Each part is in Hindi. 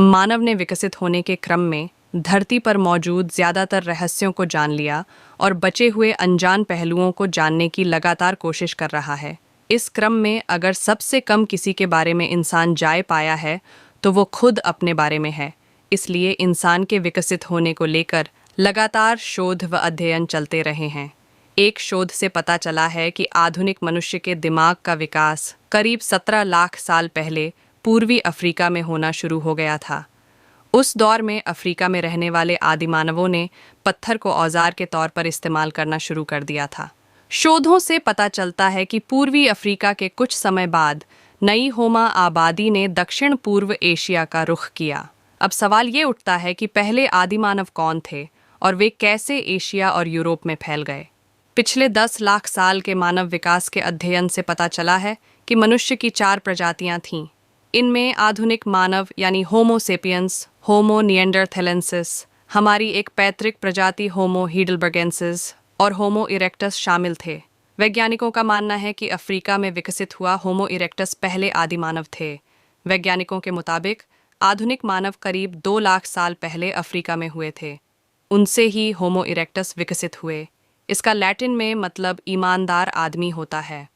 मानव ने विकसित होने के क्रम में धरती पर मौजूद ज़्यादातर रहस्यों को जान लिया और बचे हुए अनजान पहलुओं को जानने की लगातार कोशिश कर रहा है। इस क्रम में अगर सबसे कम किसी के बारे में इंसान जान पाया है तो वो खुद अपने बारे में है। इसलिए इंसान के विकसित होने को लेकर लगातार शोध व अध्ययन चलते रहे हैं। एक शोध से पता चला है कि आधुनिक मनुष्य के दिमाग का विकास करीब 17 लाख साल पहले पूर्वी अफ्रीका में होना शुरू हो गया था। उस दौर में अफ्रीका में रहने वाले आदिमानवों ने पत्थर को औजार के तौर पर इस्तेमाल करना शुरू कर दिया था। शोधों से पता चलता है कि पूर्वी अफ्रीका के कुछ समय बाद नई होमा आबादी ने दक्षिण पूर्व एशिया का रुख किया। अब सवाल ये उठता है कि पहले आदिमानव कौन थे और वे कैसे एशिया और यूरोप में फैल गए। पिछले 10 लाख साल के मानव विकास के अध्ययन से पता चला है कि मनुष्य की 4 प्रजातियां थीं। इनमें आधुनिक मानव यानी होमो सेपियंस, होमो निएंडरथैलेंसिस, हमारी एक पैतृक प्रजाति होमो हीडलबर्गेंसिस और होमो इरेक्टस शामिल थे। वैज्ञानिकों का मानना है कि अफ्रीका में विकसित हुआ होमो इरेक्टस पहले आदिमानव थे। वैज्ञानिकों के मुताबिक आधुनिक मानव करीब 2 लाख साल पहले अफ्रीका में हुए थे। उनसे ही होमो इरेक्टस विकसित हुए। इसका लैटिन में मतलब ईमानदार आदमी होता है।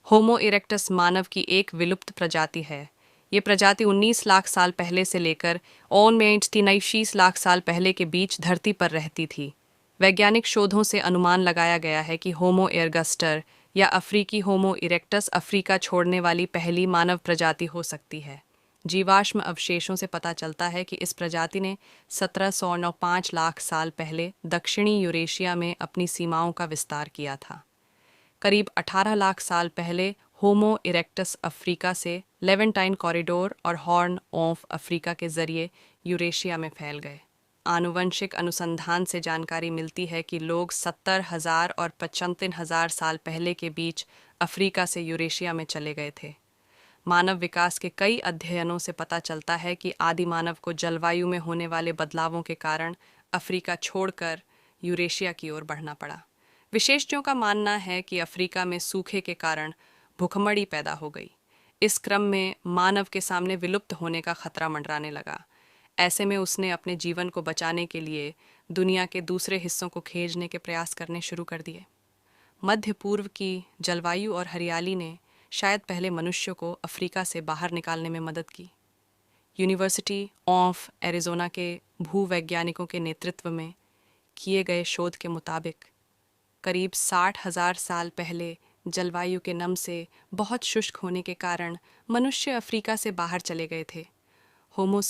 होमो इरेक्टस मानव की एक विलुप्त प्रजाति है। ये प्रजाति 19 लाख साल पहले से लेकर 29 लाख साल पहले के बीच धरती पर रहती थी। वैज्ञानिक शोधों से अनुमान लगाया गया है कि होमो एरगस्टर या अफ्रीकी होमो इरेक्टस अफ्रीका छोड़ने वाली पहली मानव प्रजाति हो सकती है। जीवाश्म अवशेषों से पता चलता है कि इस प्रजाति ने 1705 लाख साल पहले दक्षिणी यूरेशिया में अपनी सीमाओं का विस्तार किया था। करीब 18 लाख साल पहले होमो इरेक्टस अफ्रीका से लेवेंटाइन कॉरिडोर और हॉर्न ऑफ अफ्रीका के जरिए यूरेशिया में फैल गए। आनुवंशिक अनुसंधान से जानकारी मिलती है कि लोग 70,000 और 75,000 साल पहले के बीच अफ्रीका से यूरेशिया में चले गए थे। मानव विकास के कई अध्ययनों से पता चलता है कि आदि मानव को जलवायु में होने वाले बदलावों के कारण अफ्रीका छोड़कर यूरेशिया की ओर बढ़ना पड़ा। विशेषज्ञों का मानना है कि अफ्रीका में सूखे के कारण भूखमरी पैदा हो गई। इस क्रम में मानव के सामने विलुप्त होने का खतरा मंडराने लगा। ऐसे में उसने अपने जीवन को बचाने के लिए दुनिया के दूसरे हिस्सों को खोजने के प्रयास करने शुरू कर दिए। मध्य पूर्व की जलवायु और हरियाली ने शायद पहले मनुष्य को अफ्रीका से बाहर निकालने में मदद की। यूनिवर्सिटी ऑफ एरिज़ोना के भूवैज्ञानिकों के नेतृत्व में किए गए शोध के मुताबिक करीब 60,000 साल पहले जलवायु के नम से बहुत शुष्क होने के कारण मनुष्य अफ्रीका से बाहर चले गए थे। होमो